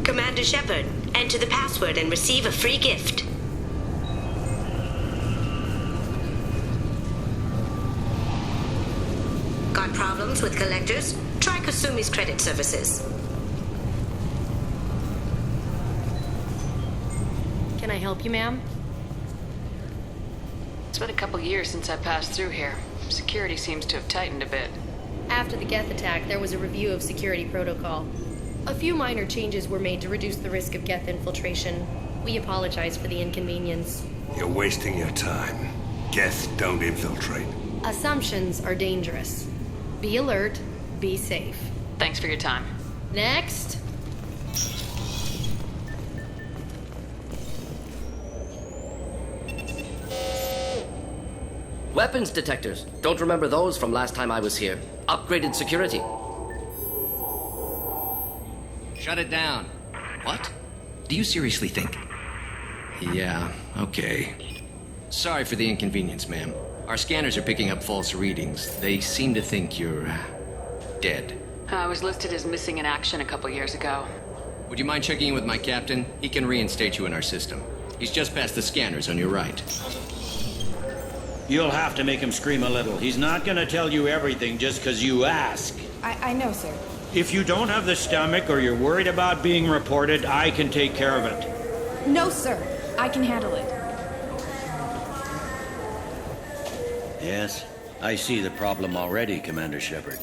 Commander Shepard, enter the password and receive a free gift. Got problems with collectors? Try Kasumi's credit services. Can I help you, ma'am? It's been a couple years since I passed through here. Security seems to have tightened a bit. After the Geth attack, there was a review of security protocol. A few minor changes were made to reduce the risk of Geth infiltration. We apologize for the inconvenience. You're wasting your time. Geth don't infiltrate. Assumptions are dangerous. Be alert, be safe. Thanks for your time. Next. Weapons detectors. Don't remember those from last time I was here. Upgraded security. Shut it down. What? Do you seriously think? Yeah, okay. Sorry for the inconvenience, ma'am. Our scanners are picking up false readings. They seem to think you're dead. I was listed as missing in action a couple years ago. Would you mind checking in with my captain? He can reinstate you in our system. He's just past the scanners on your right. You'll have to make him scream a little. He's not gonna tell you everything just because you ask. I know, sir. If you don't have the stomach or you're worried about being reported, I can take care of it. No, sir. I can handle it. Yes, I see the problem already, Commander Shepard.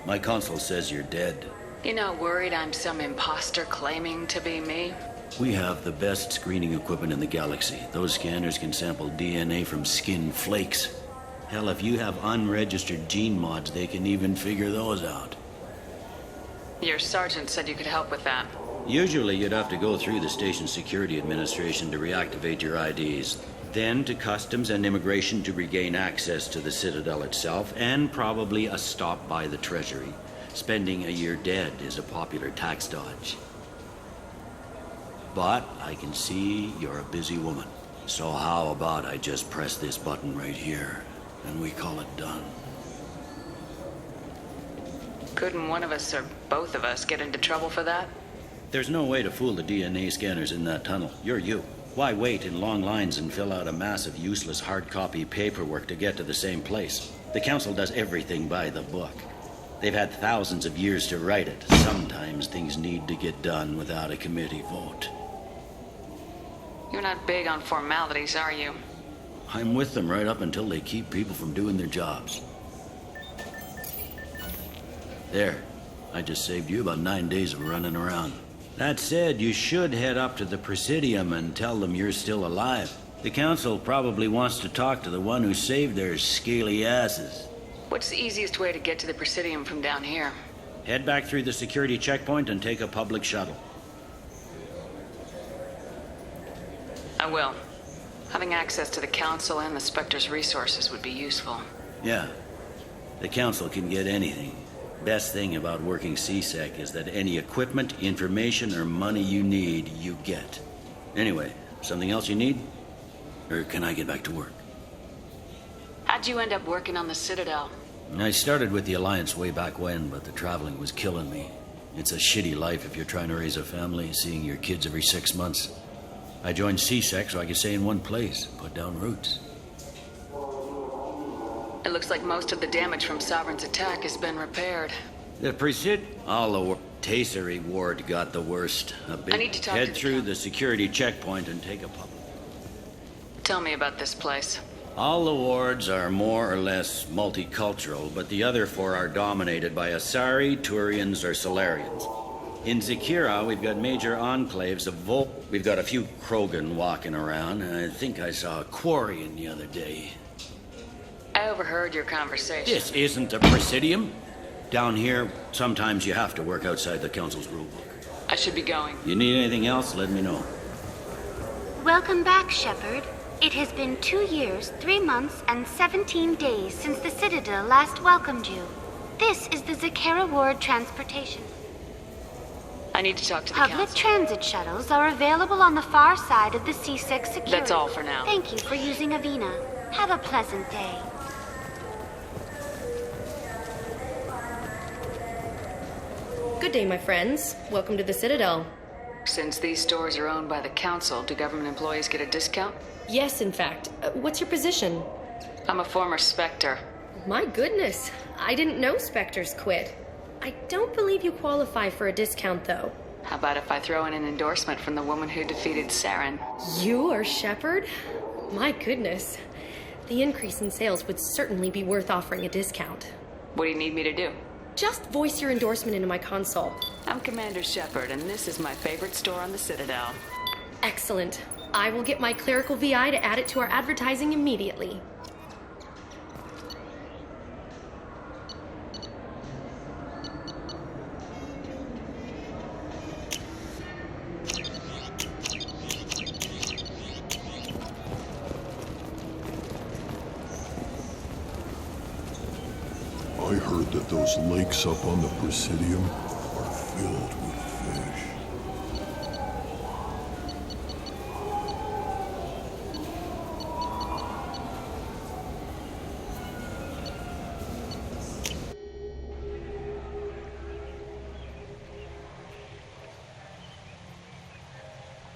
My console says you're dead. You're not worried I'm some imposter claiming to be me? We have the best screening equipment in the galaxy. Those scanners can sample DNA from skin flakes. Hell, if you have unregistered gene mods, they can even figure those out. Your sergeant said you could help with that. Usually you'd have to go through the station security administration to reactivate your IDs, then to customs and immigration to regain access to the Citadel itself, and probably a stop by the Treasury. Spending a year dead is a popular tax dodge. But I can see you're a busy woman. So how about I just press this button right here, and we call it done? Couldn't one of us or both of us get into trouble for that? There's no way to fool the DNA scanners in that tunnel. You're you. Why wait in long lines and fill out a massive useless hard copy paperwork to get to the same place? The Council does everything by the book. They've had thousands of years to write it. Sometimes things need to get done without a committee vote. You're not big on formalities, are you? I'm with them right up until they keep people from doing their jobs. There. I just saved you about 9 days of running around. That said, you should head up to the Presidium and tell them you're still alive. The Council probably wants to talk to the one who saved their scaly asses. What's the easiest way to get to the Presidium from down here? Head back through the security checkpoint and take a public shuttle. I will. Having access to the Council and the Spectre's resources would be useful. Yeah. The Council can get anything. Best thing about working CSEC is that any equipment, information, or money you need, you get. Anyway, something else you need? Or can I get back to work? How'd you end up working on the Citadel? I started with the Alliance way back when, but the traveling was killing me. It's a shitty life if you're trying to raise a family, seeing your kids every 6 months. I joined CSEC so I could stay in one place, put down roots. It looks like most of the damage from Sovereign's attack has been repaired. The Tasery Ward got the worst. A big I need to talk head to the through the security checkpoint and take a public. Tell me about this place. All the wards are more or less multicultural, but the other 4 are dominated by Asari, Turians, or Solarians. In Zakira, we've got major enclaves of We've got a few Krogan walking around, and I think I saw a Quarian the other day. I overheard your conversation. This isn't a Presidium. Down here, sometimes you have to work outside the Council's rulebook. I should be going. You need anything else, let me know. Welcome back, Shepard. It has been 2 years, 3 months, and 17 days since the Citadel last welcomed you. This is the Zakera Ward transportation. I need to talk to the Public Council. transit shuttles are available on the far side of the CSEC security. That's all for now. Thank you for using Avina. Have a pleasant day. Good day, my friends. Welcome to the Citadel. Since these stores are owned by the Council, do government employees get a discount? Yes, in fact. What's your position? I'm a former Spectre. My goodness. I didn't know Spectres quit. I don't believe you qualify for a discount, though. How about if I throw in an endorsement from the woman who defeated Saren? You are Shepard? My goodness. The increase in sales would certainly be worth offering a discount. What do you need me to do? Just voice your endorsement into my console. I'm Commander Shepard, and this is my favorite store on the Citadel. Excellent. I will get my clerical VI to add it to our advertising immediately. I heard that those lakes up on the Presidium are filled with fish.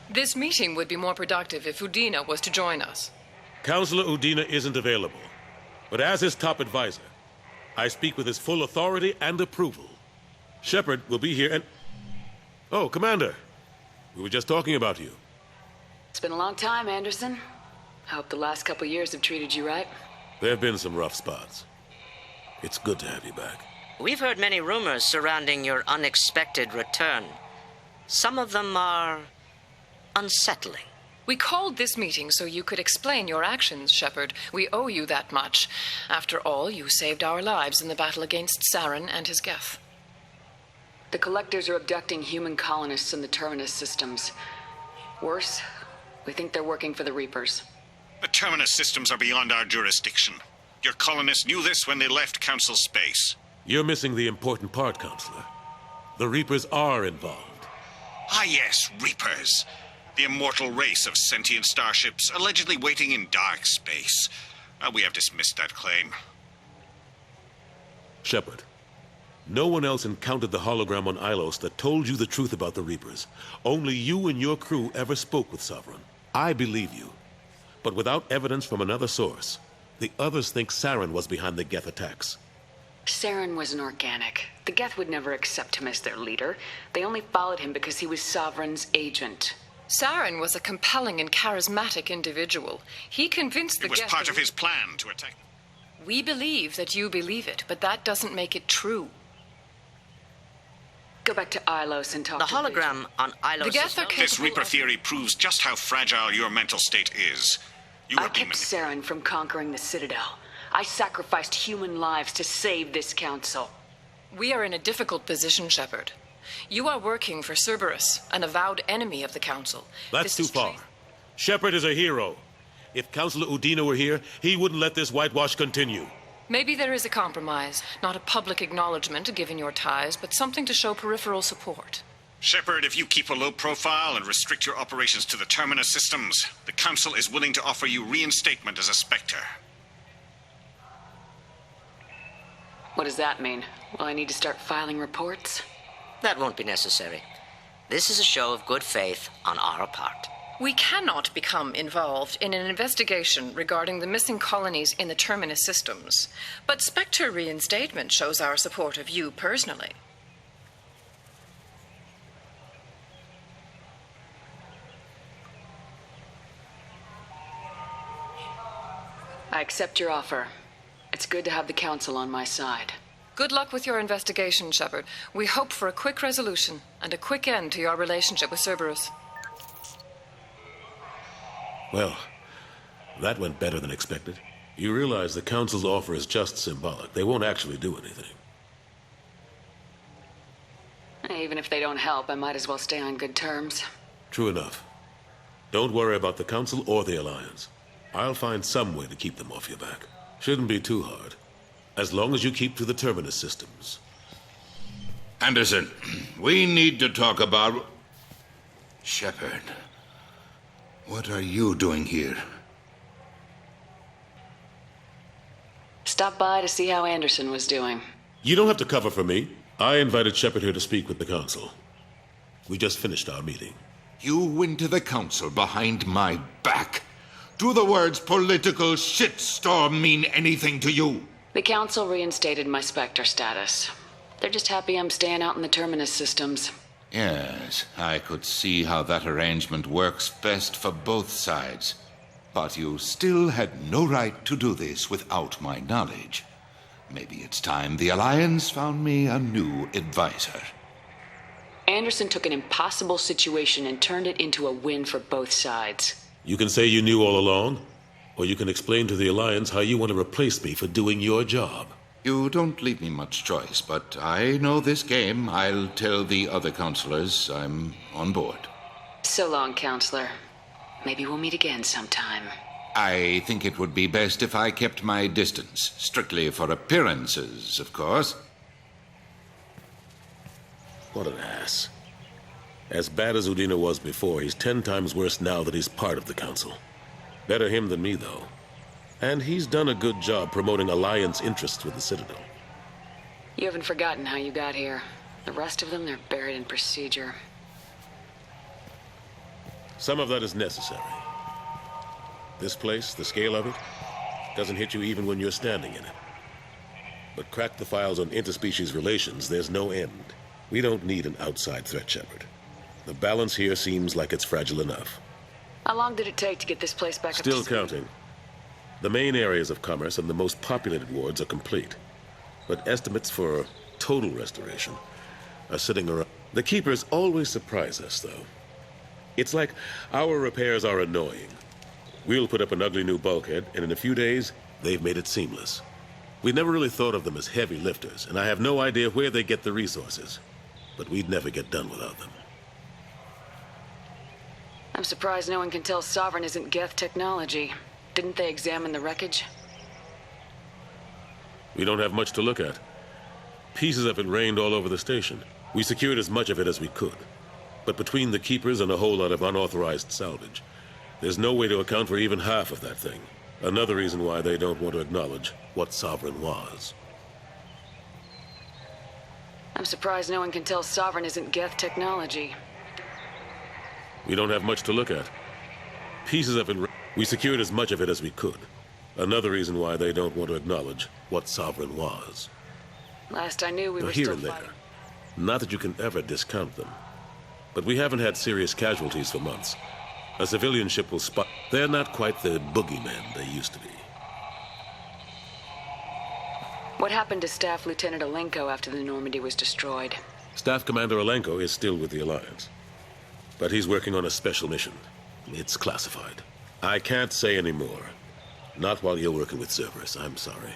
This meeting would be more productive if Udina was to join us. Counselor Udina isn't available, but as his top advisor, I speak with his full authority and approval. Shepard will be here and... Oh, Commander. We were just talking about you. It's been a long time, Anderson. I hope the last couple years have treated you right. There have been some rough spots. It's good to have you back. We've heard many rumors surrounding your unexpected return. Some of them are unsettling. We called this meeting so you could explain your actions, Shepard. We owe you that much. After all, you saved our lives in the battle against Saren and his Geth. The Collectors are abducting human colonists in the Terminus systems. Worse, we think they're working for the Reapers. The Terminus systems are beyond our jurisdiction. Your colonists knew this when they left Council space. You're missing the important part, Counselor. The Reapers are involved. Ah, yes, Reapers. The immortal race of sentient starships allegedly waiting in dark space. We have dismissed that claim. Shepard, no one else encountered the hologram on Ilos that told you the truth about the Reapers. Only you and your crew ever spoke with Sovereign. I believe you. But without evidence from another source, the others think Saren was behind the Geth attacks. Saren was an organic. The Geth would never accept him as their leader. They only followed him because he was Sovereign's agent. Saren was a compelling and charismatic individual. He convinced the Geth... It was part of his plan to attack... We believe that you believe it, but that doesn't make it true. Go back to Ilos and talk the to hologram on Ilos. The Geth are capable This Reaper theory proves just how fragile your mental state is. I kept Saren from conquering the Citadel. I sacrificed human lives to save this council. We are in a difficult position, Shepard. You are working for Cerberus, an avowed enemy of the Council. That's too far. Shepard is a hero. If Councilor Udina were here, he wouldn't let this whitewash continue. Maybe there is a compromise. Not a public acknowledgement given your ties, but something to show peripheral support. Shepard, if you keep a low profile and restrict your operations to the Terminus systems, the Council is willing to offer you reinstatement as a Spectre. What does that mean? Will I need to start filing reports? That won't be necessary. This is a show of good faith on our part. We cannot become involved in an investigation regarding the missing colonies in the Terminus systems, but Spectre reinstatement shows our support of you personally. I accept your offer. It's good to have the Council on my side. Good luck with your investigation, Shepard. We hope for a quick resolution and a quick end to your relationship with Cerberus. Well, that went better than expected. You realize the Council's offer is just symbolic. They won't actually do anything. Even if they don't help, I might as well stay on good terms. True enough. Don't worry about the Council or the Alliance. I'll find some way to keep them off your back. Shouldn't be too hard. As long as you keep to the Terminus systems. Anderson, we need to talk about... Shepard, what are you doing here? Stop by to see how Anderson was doing. You don't have to cover for me. I invited Shepard here to speak with the Council. We just finished our meeting. You went to the Council behind my back. Do the words political shitstorm mean anything to you? The Council reinstated my Spectre status. They're just happy I'm staying out in the Terminus systems. Yes, I could see how that arrangement works best for both sides. But you still had no right to do this without my knowledge. Maybe it's time the Alliance found me a new advisor. Anderson took an impossible situation and turned it into a win for both sides. You can say you knew all along, or you can explain to the Alliance how you want to replace me for doing your job. You don't leave me much choice, but I know this game. I'll tell the other counselors I'm on board. So long, Counselor. Maybe we'll meet again sometime. I think it would be best if I kept my distance, strictly for appearances, of course. What an ass. As bad as Udina was before, he's 10 times worse now that he's part of the Council. Better him than me, though. And he's done a good job promoting Alliance interests with the Citadel. You haven't forgotten how you got here. The rest of them, they're buried in procedure. Some of that is necessary. This place, the scale of it, doesn't hit you even when you're standing in it. But crack the files on interspecies relations, there's no end. We don't need an outside threat, Shepard. The balance here seems like it's fragile enough. How long did it take to get this place back up to Still speed? counting. The main areas of commerce and the most populated wards are complete. But estimates for total restoration are sitting around. The Keepers always surprise us, though. It's like our repairs are annoying. We'll put up an ugly new bulkhead, and in a few days, they've made it seamless. We never really thought of them as heavy lifters, and I have no idea where they get the resources. But we'd never get done without them. I'm surprised no one can tell Sovereign isn't Geth technology. Didn't they examine the wreckage? We don't have much to look at. Pieces of it rained all over the station. We secured as much of it as we could. But between the Keepers and a whole lot of unauthorized salvage, there's no way to account for even half of that thing. Another reason why they don't want to acknowledge what Sovereign was. I'm surprised no one can tell Sovereign isn't Geth technology. We don't have much to look at. Pieces of it... We secured as much of it as we could. Another reason why they don't want to acknowledge what Sovereign was. Last I knew, we were here still and there. fighting. Not that you can ever discount them. But we haven't had serious casualties for months. A civilian ship will spot... They're not quite the boogeymen they used to be. What happened to Staff Lieutenant Alenko after the Normandy was destroyed? Staff Commander Alenko is still with the Alliance. But he's working on a special mission. It's classified. I can't say any more. Not while you're working with Cerberus, I'm sorry.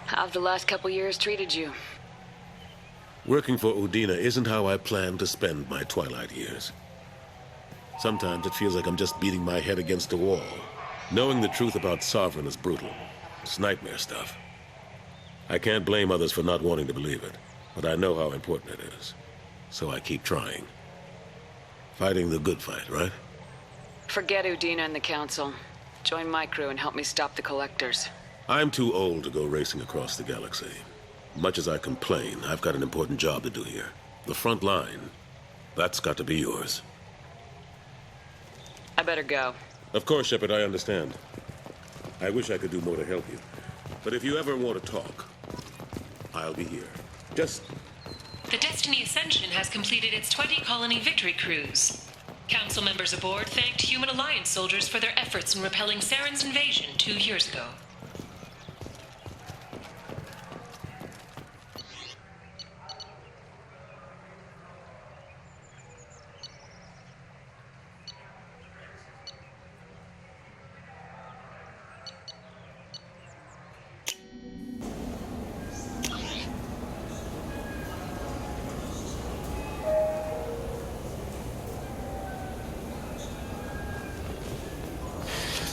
How have the last couple years treated you? Working for Udina isn't how I plan to spend my twilight years. Sometimes it feels like I'm just beating my head against a wall. Knowing the truth about Sovereign is brutal. It's nightmare stuff. I can't blame others for not wanting to believe it, but I know how important it is. So I keep trying. Fighting the good fight, right? Forget Udina and the Council. Join my crew and help me stop the Collectors. I'm too old to go racing across the galaxy. Much as I complain, I've got an important job to do here. The front line, that's got to be yours. I better go. Of course, Shepard, I understand. I wish I could do more to help you. But if you ever want to talk, I'll be here. Just... The Destiny Ascension has completed its 20-colony victory cruise. Council members aboard thanked Human Alliance soldiers for their efforts in repelling Saren's invasion 2 years ago.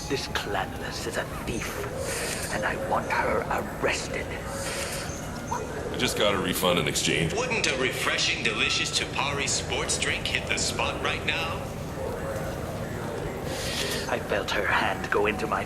This Clanless is a thief, and I want her arrested. I just got a refund in exchange. Wouldn't a refreshing, delicious Chapari sports drink hit the spot right now? I felt her hand go into my